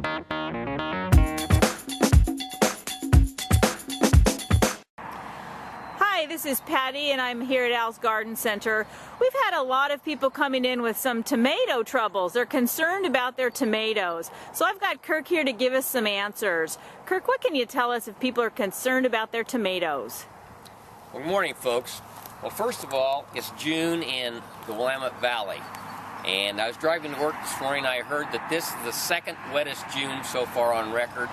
Hi, this is Patty and I'm here at Al's Garden Center. We've had a lot of people coming in with some tomato troubles. They're concerned about their tomatoes. So I've got Kirk here to give us some answers. Kirk, what can you tell us if people are concerned about their tomatoes? Well, good morning, folks. Well, first of all, it's June in the Willamette Valley. And I was driving to work this morning. I heard that this is the second wettest June so far on record.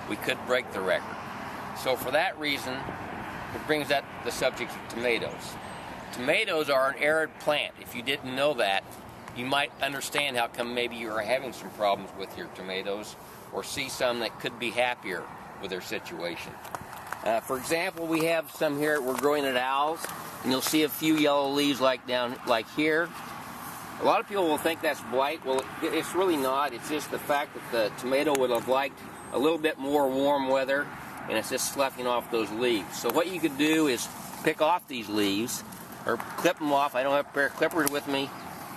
We could break the record. So for that reason, it brings up the subject of tomatoes. Tomatoes are an arid plant. If you didn't know that, you might understand how come maybe you are having some problems with your tomatoes, or see some that could be happier with their situation. For example, we have some here we're growing at Al's, and you'll see a few yellow leaves like here. A lot of people will think that's blight. Well, it's really not. It's just the fact that the tomato would have liked a little bit more warm weather, and it's just sloughing off those leaves. So what you could do is pick off these leaves, or clip them off. I don't have a pair of clippers with me,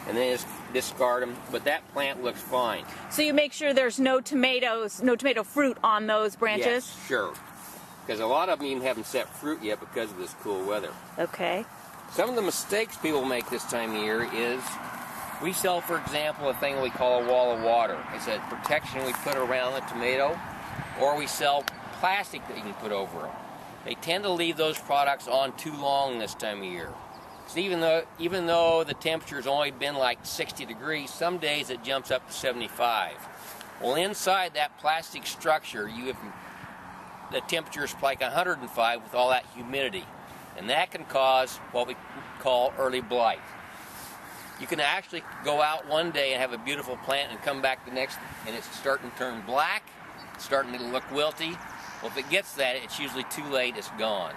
and then just discard them. But that plant looks fine. So you make sure there's no tomatoes, no tomato fruit on those branches? Yes, sure. Because a lot of them even haven't set fruit yet because of this cool weather. Okay. Some of the mistakes people make this time of year is we sell, for example, a thing we call a wall of water. It's a protection we put around the tomato, or we sell plastic that you can put over them. They tend to leave those products on too long this time of year. So even though the temperature's only been like 60 degrees, some days it jumps up to 75. Well, inside that plastic structure, the temperature is like 105 with all that humidity, and that can cause what we call early blight. You can actually go out one day and have a beautiful plant and come back the next, and it's starting to turn black, it's starting to look wilty. Well, if it gets that, it's usually too late, it's gone.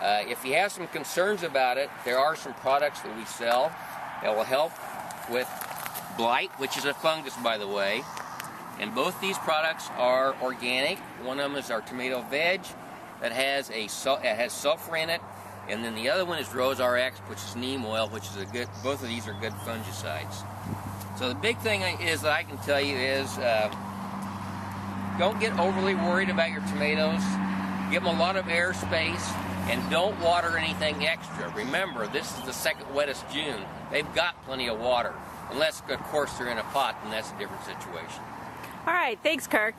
If you have some concerns about it, there are some products that we sell that will help with blight, which is a fungus, by the way. And both these products are organic. One of them is our tomato veg that has sulfur in it. And then the other one is Rose RX, which is neem oil, which is both of these are good fungicides. So the big thing is that I can tell you is don't get overly worried about your tomatoes. Give them a lot of air space, and don't water anything extra. Remember, this is the second wettest June. They've got plenty of water, unless, of course, they're in a pot, and that's a different situation. All right, thanks, Kirk.